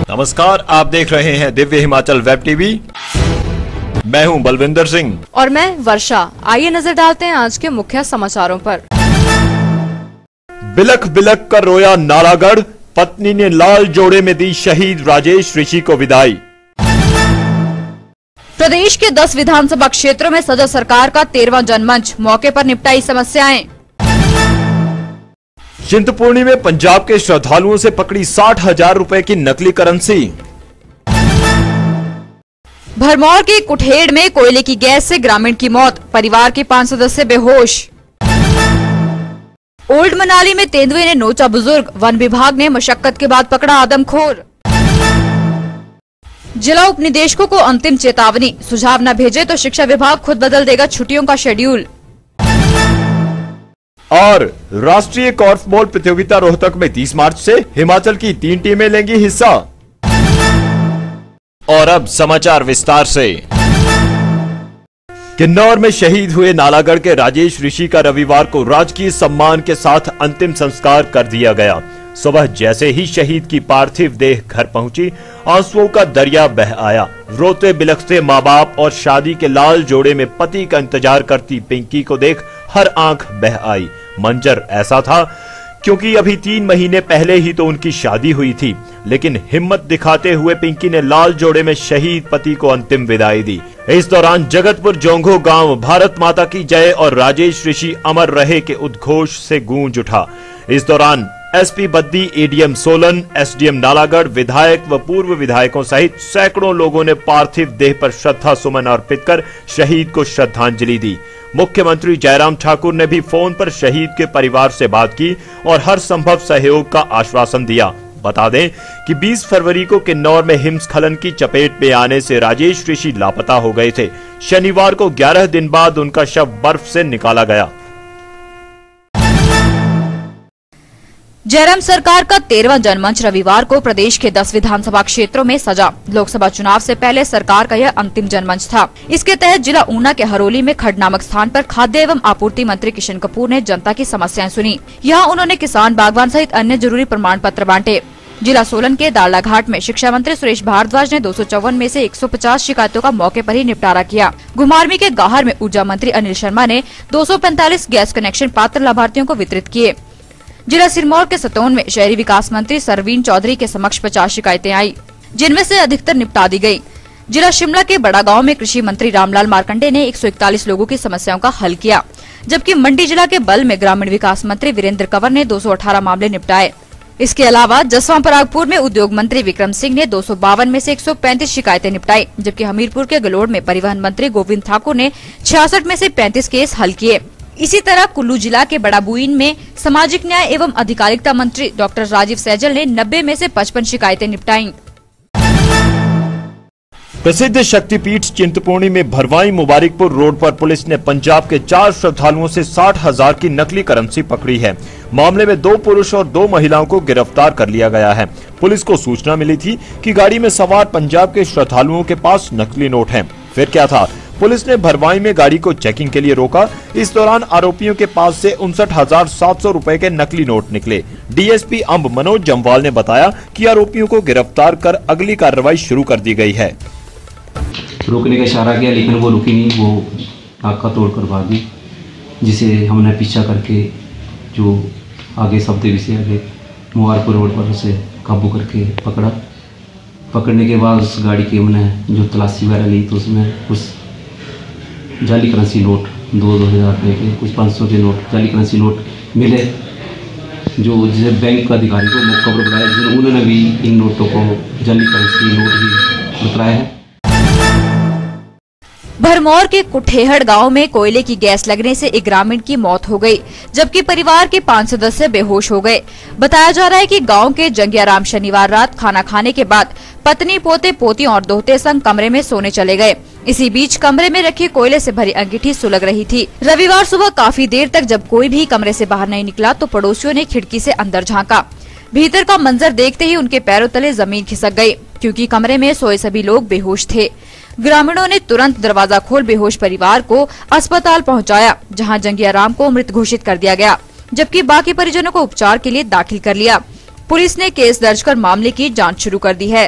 नमस्कार, आप देख रहे हैं दिव्य हिमाचल वेब टीवी। मैं हूं बलविंदर सिंह और मैं वर्षा। आइए नजर डालते हैं आज के मुख्य समाचारों पर। बिलख बिलख कर रोया नालागढ़, पत्नी ने लाल जोड़े में दी शहीद राजेश ऋषि को विदाई। प्रदेश के 10 विधानसभा क्षेत्रों में सजा सरकार का 13वां जनमंच, मौके पर निपटाई समस्याएं। चिंतपूर्णी में पंजाब के श्रद्धालुओं से पकड़ी 60,000 रुपए की नकली करेंसी। भरमौर के कुठेड़ में कोयले की गैस से ग्रामीण की मौत, परिवार के 5 सदस्य बेहोश। ओल्ड मनाली में तेंदुए ने नोचा बुजुर्ग, वन विभाग ने मशक्कत के बाद पकड़ा आदमखोर। जिला उप निदेशकों को अंतिम चेतावनी, सुझाव न भेजे तो शिक्षा विभाग खुद बदल देगा छुट्टियों का शेड्यूल। और राष्ट्रीय कॉर्फबॉल प्रतियोगिता रोहतक में 30 मार्च से हिमाचल की 3 टीमें लेंगी हिस्सा। और अब समाचार विस्तार से। किन्नौर में शहीद हुए नालागढ़ के राजेश ऋषि का रविवार को राजकीय सम्मान के साथ अंतिम संस्कार कर दिया गया। सुबह जैसे ही शहीद की पार्थिव देह घर पहुंची, आंसुओं का दरिया बह आया। रोते बिलखते माँ बाप और शादी के लाल जोड़े में पति का इंतजार करती पिंकी को देख हर आंख बह आई। मंजर ऐसा था क्योंकि अभी 3 महीने पहले ही तो उनकी शादी हुई थी, लेकिन हिम्मत दिखाते हुए पिंकी ने लाल जोड़े में शहीद पति को अंतिम विदाई दी। इस दौरान जगतपुर जोंघो गांव भारत माता की जय और राजेश ऋषि अमर रहे के उद्घोष से गूंज उठा। इस दौरान SP Baddi, ADM Solan, SDM Nalagarh, विधायक व पूर्व विधायकों सहित सैकड़ों लोगों ने पार्थिव देह पर श्रद्धा सुमन अर्पित कर शहीद को श्रद्धांजलि दी। मुख्यमंत्री जयराम ठाकुर ने भी फोन पर शहीद के परिवार से बात की और हर संभव सहयोग का आश्वासन दिया। बता दें कि 20 फरवरी को किन्नौर में हिमस्खलन की चपेट में आने से राजेश ऋषि लापता हो गए थे। शनिवार को 11 दिन बाद उनका शव बर्फ से निकाला गया। जयराम सरकार का 13वां जनमंच रविवार को प्रदेश के 10 विधानसभा क्षेत्रों में सजा। लोकसभा चुनाव से पहले सरकार का यह अंतिम जनमंच था। इसके तहत जिला ऊना के हरोली में खड नामक स्थान पर खाद्य एवं आपूर्ति मंत्री किशन कपूर ने जनता की समस्याएं सुनी। यहाँ उन्होंने किसान, बागवान सहित अन्य जरूरी प्रमाण पत्र बांटे। जिला सोलन के दाड़लाघाट में शिक्षा मंत्री सुरेश भारद्वाज ने 254 में से 150 शिकायतों का मौके पर ही निपटारा किया। घुमारवी के गाहर में ऊर्जा मंत्री अनिल शर्मा ने 245 गैस कनेक्शन पात्र लाभार्थियों को वितरित किए। जिला सिरमौर के सतौन में शहरी विकास मंत्री सरवीन चौधरी के समक्ष 50 शिकायतें आई, जिनमें से अधिकतर निपटा दी गयी। जिला शिमला के बड़ा गांव में कृषि मंत्री रामलाल मार्कंडे ने 141 लोगों की समस्याओं का हल किया, जबकि मंडी जिला के बल में ग्रामीण विकास मंत्री वीरेंद्र कंवर ने 218 मामले निपटाए। इसके अलावा जसवां परागपुर में उद्योग मंत्री विक्रम सिंह ने 252 में से 135 शिकायतें निपटाई, जबकि हमीरपुर के गलोड़ में परिवहन मंत्री गोविंद ठाकुर ने 66 में से 35 केस हल किए। इसी तरह कुल्लू जिला के बड़ा बुइन में सामाजिक न्याय एवं अधिकारिता मंत्री डॉक्टर राजीव सैजल ने 90 में से 55 शिकायतें निपटाई। प्रसिद्ध शक्तिपीठ चिंतपूर्णी में भरवाई मुबारकपुर रोड पर पुलिस ने पंजाब के 4 श्रद्धालुओं से 60,000 की नकली करेंसी पकड़ी है। मामले में 2 पुरुष और 2 महिलाओं को गिरफ्तार कर लिया गया है। पुलिस को सूचना मिली थी कि गाड़ी में सवार पंजाब के श्रद्धालुओं के पास नकली नोट हैं। फिर क्या था, पुलिस ने भरवाई में गाड़ी को चेकिंग के लिए रोका। इस दौरान आरोपियों के पास से 59,700 रुपए के नकली नोट निकले। डीएसपी अंब मनोज जम्वाल ने बताया कि आरोपियों को गिरफ्तार कर अगली कार्रवाई शुरू कर दी गई है। रोकने का इशारा किया लेकिन वो रुकी नहीं, वो नाका तोड़कर भागी, जिसे हमने पीछा करके जो आगे सब्देवी से आगे मुबारकपुर रोड पर उसे काबू करके पकड़ा। पकड़ने के बाद उस गाड़ी की हमने जो तलाशी वगैरह ली तो उसमें कुछ जाली करेंसी नोट 2,000 रुपये के, कुछ 500 के नोट, जाली करेंसी नोट मिले, जो जिसे बैंक का अधिकारी को मौका पर बुलाया, जिन्होंने उन्होंने भी इन नोटों को जाली करेंसी नोट ही बताया है। भरमौर के कुठेहड़ गांव में कोयले की गैस लगने से एक ग्रामीण की मौत हो गई, जबकि परिवार के 5 सदस्य बेहोश हो गए। बताया जा रहा है कि गांव के जंगियाराम शनिवार रात खाना खाने के बाद पत्नी, पोते, पोतियों और दोहते संग कमरे में सोने चले गए। इसी बीच कमरे में रखी कोयले से भरी अंगीठी सुलग रही थी। रविवार सुबह काफी देर तक जब कोई भी कमरे से बाहर नहीं निकला तो पड़ोसियों ने खिड़की से अंदर झांका। भीतर का मंजर देखते ही उनके पैरों तले जमीन खिसक गई, क्योंकि कमरे में सोए सभी लोग बेहोश थे। ग्रामीणों ने तुरंत दरवाजा खोल बेहोश परिवार को अस्पताल पहुंचाया, जहां जंगियाराम को मृत घोषित कर दिया गया, जबकि बाकी परिजनों को उपचार के लिए दाखिल कर लिया। पुलिस ने केस दर्ज कर मामले की जांच शुरू कर दी है।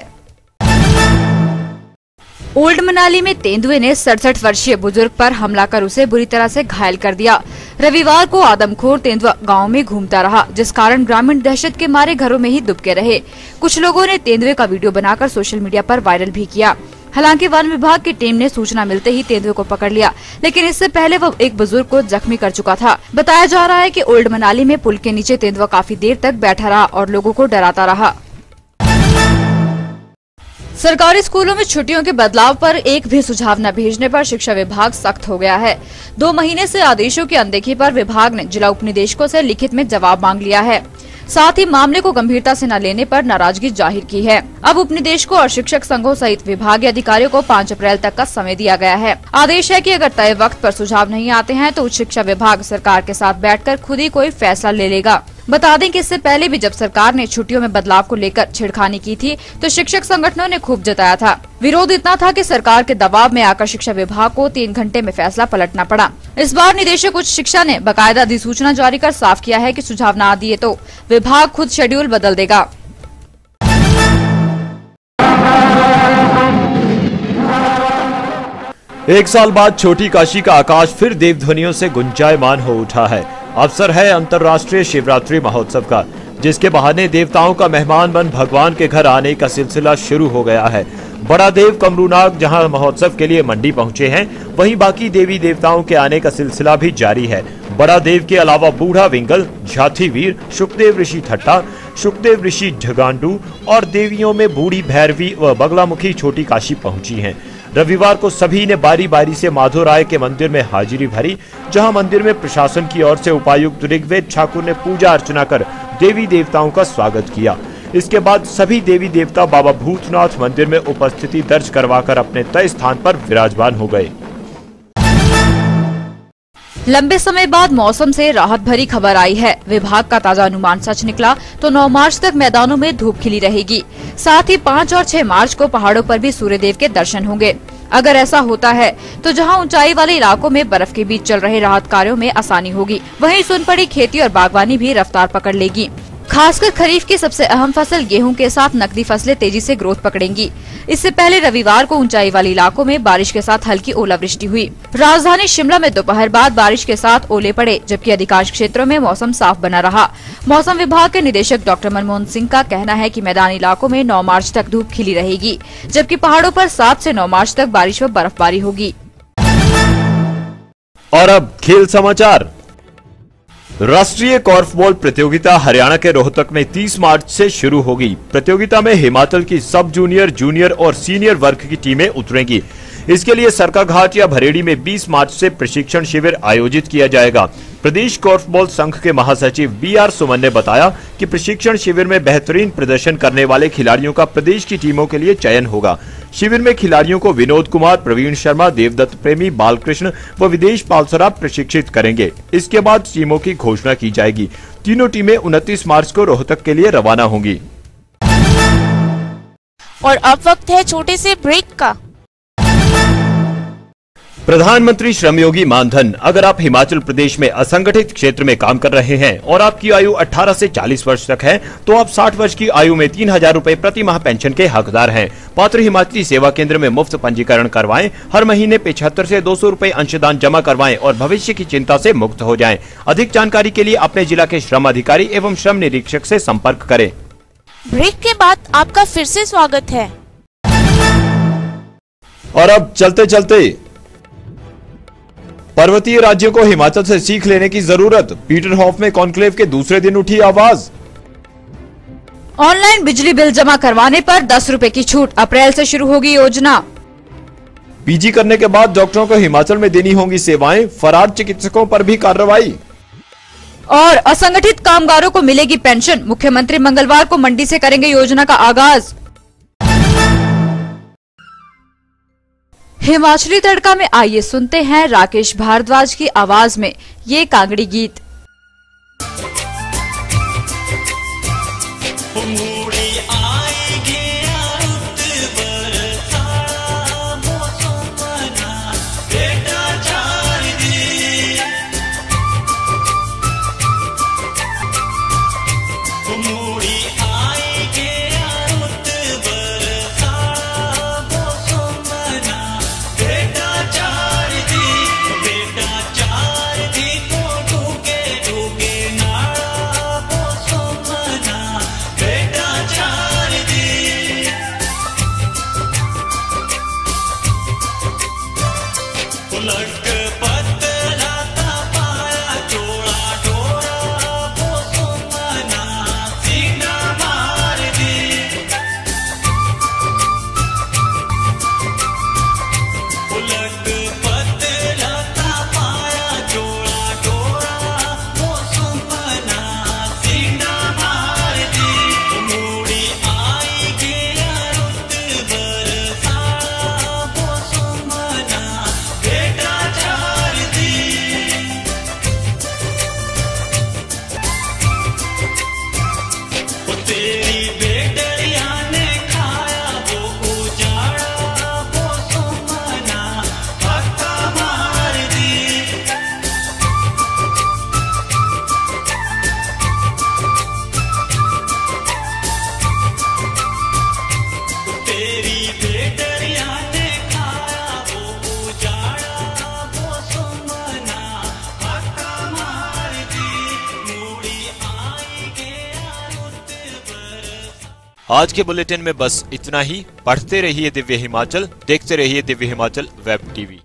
ओल्ड मनाली में तेंदुए ने 67 वर्षीय बुजुर्ग पर हमला कर उसे बुरी तरह से घायल कर दिया। रविवार को आदमखोर तेंदुआ गांव में घूमता रहा, जिस कारण ग्रामीण दहशत के मारे घरों में ही दुबके रहे। कुछ लोगों ने तेंदुए का वीडियो बनाकर सोशल मीडिया पर वायरल भी किया। हालांकि वन विभाग की टीम ने सूचना मिलते ही तेंदुए को पकड़ लिया, लेकिन इससे पहले वह एक बुजुर्ग को जख्मी कर चुका था। बताया जा रहा है कि ओल्ड मनाली में पुल के नीचे तेंदुआ काफी देर तक बैठा रहा और लोगों को डराता रहा। सरकारी स्कूलों में छुट्टियों के बदलाव पर एक भी सुझाव न भेजने पर शिक्षा विभाग सख्त हो गया है। 2 महीने से आदेशों की अनदेखी पर विभाग ने जिला उपनिदेशकों से लिखित में जवाब मांग लिया है। साथ ही मामले को गंभीरता से न लेने पर नाराजगी जाहिर की है। अब उपनिदेशकों और शिक्षक संघों सहित विभागीय अधिकारियों को 5 अप्रैल तक का समय दिया गया है। आदेश है कि अगर तय वक्त पर सुझाव नहीं आते हैं तो उच्च शिक्षा विभाग सरकार के साथ बैठकर खुद ही कोई फैसला ले लेगा। बता दें कि इससे पहले भी जब सरकार ने छुट्टियों में बदलाव को लेकर छेड़खानी की थी तो शिक्षक संगठनों ने खूब जताया था। विरोध इतना था कि सरकार के दबाव में आकर शिक्षा विभाग को 3 घंटे में फैसला पलटना पड़ा। इस बार निदेशक उच्च शिक्षा ने बाकायदा अधिसूचना जारी कर साफ किया है कि सुझाव न दिए तो विभाग खुद शेड्यूल बदल देगा। एक साल बाद छोटी काशी का आकाश फिर देवध्वनियों से गुंजायमान हो उठा है। अवसर है अंतर्राष्ट्रीय शिवरात्रि महोत्सव का, जिसके बहाने देवताओं का मेहमान बन भगवान के घर आने का सिलसिला शुरू हो गया है। बड़ा देव कमरूनाग जहां महोत्सव के लिए मंडी पहुंचे हैं, वहीं बाकी देवी देवताओं के आने का सिलसिला भी जारी है। बड़ा देव के अलावा बूढ़ा विंगल, झाथी वीर, शुकदेव ऋषि ठट्टा, शुकदेव ऋषि झगांडू और देवियों में बूढ़ी भैरवी व बगलामुखी छोटी काशी पहुंची हैं। रविवार को सभी ने बारी बारी से माधोराय के मंदिर में हाजिरी भरी, जहां मंदिर में प्रशासन की ओर से उपायुक्त ऋग्वेद ठाकुर ने पूजा अर्चना कर देवी देवताओं का स्वागत किया। इसके बाद सभी देवी देवता बाबा भूतनाथ मंदिर में उपस्थिति दर्ज करवाकर अपने तय स्थान पर विराजमान हो गए। लंबे समय बाद मौसम से राहत भरी खबर आई है। विभाग का ताजा अनुमान सच निकला तो 9 मार्च तक मैदानों में धूप खिली रहेगी। साथ ही 5 और 6 मार्च को पहाड़ों पर भी सूर्यदेव के दर्शन होंगे। अगर ऐसा होता है तो जहां ऊंचाई वाले इलाकों में बर्फ के बीच चल रहे राहत कार्यों में आसानी होगी, वहीं सुन पड़ी खेती और बागवानी भी रफ्तार पकड़ लेगी। खासकर खरीफ की सबसे अहम फसल गेहूं के साथ नकदी फसलें तेजी से ग्रोथ पकड़ेंगी। इससे पहले रविवार को ऊंचाई वाले इलाकों में बारिश के साथ हल्की ओलावृष्टि हुई। राजधानी शिमला में दोपहर बाद बारिश के साथ ओले पड़े, जबकि अधिकांश क्षेत्रों में मौसम साफ बना रहा। मौसम विभाग के निदेशक डॉक्टर मनमोहन सिंह का कहना है कि मैदानी इलाकों में 9 मार्च तक धूप खिली रहेगी, जबकि पहाड़ों पर 7 से 9 मार्च तक बारिश व बर्फबारी होगी। और अब खेल समाचार। राष्ट्रीय कॉर्फबॉल प्रतियोगिता हरियाणा के रोहतक में 30 मार्च से शुरू होगी। प्रतियोगिता में हिमाचल की सब जूनियर, जूनियर और सीनियर वर्ग की टीमें उतरेंगी। इसके लिए सरकाघाट या भरेड़ी में 20 मार्च से प्रशिक्षण शिविर आयोजित किया जाएगा। प्रदेश कॉर्फबॉल संघ के महासचिव BR सुमन ने बताया कि प्रशिक्षण शिविर में बेहतरीन प्रदर्शन करने वाले खिलाड़ियों का प्रदेश की टीमों के लिए चयन होगा। शिविर में खिलाड़ियों को विनोद कुमार, प्रवीण शर्मा, देवदत्त प्रेमी, बालकृष्ण व विदेश पालसरा प्रशिक्षित करेंगे। इसके बाद टीमों की घोषणा की जाएगी। तीनों टीमें 29 मार्च को रोहतक के लिए रवाना होंगी। और अब वक्त है छोटे से ब्रेक का। प्रधानमंत्री श्रमयोगी मानधन। अगर आप हिमाचल प्रदेश में असंगठित क्षेत्र में काम कर रहे हैं और आपकी आयु 18 से 40 वर्ष तक है, तो आप 60 वर्ष की आयु में 3000 रुपए प्रति माह पेंशन के हकदार हैं। पात्र हिमाचली सेवा केंद्र में मुफ्त पंजीकरण करवाएं, हर महीने 75 से 200 रुपए अंशदान जमा करवाएं और भविष्य की चिंता से मुक्त हो जाएं। अधिक जानकारी के लिए अपने जिला के श्रम अधिकारी एवं श्रम निरीक्षक से संपर्क करें। ब्रेक के बाद आपका फिर से स्वागत है। और अब चलते चलते पर्वतीय राज्यों को हिमाचल से सीख लेने की जरूरत। पीटरहॉफ में कॉन्क्लेव के दूसरे दिन उठी आवाज। ऑनलाइन बिजली बिल जमा करवाने पर 10 रुपए की छूट, अप्रैल से शुरू होगी योजना। पीजी करने के बाद डॉक्टरों को हिमाचल में देनी होंगी सेवाएं, फरार चिकित्सकों पर भी कार्रवाई। और असंगठित कामगारों को मिलेगी पेंशन, मुख्यमंत्री मंगलवार को मंडी से करेंगे योजना का आगाज। हिमाचली तड़का में आइए सुनते हैं राकेश भारद्वाज की आवाज में ये कांगड़ी गीत। आज के बुलेटिन में बस इतना ही। पढ़ते रहिए दिव्य हिमाचल, देखते रहिए दिव्य हिमाचल वेब टीवी।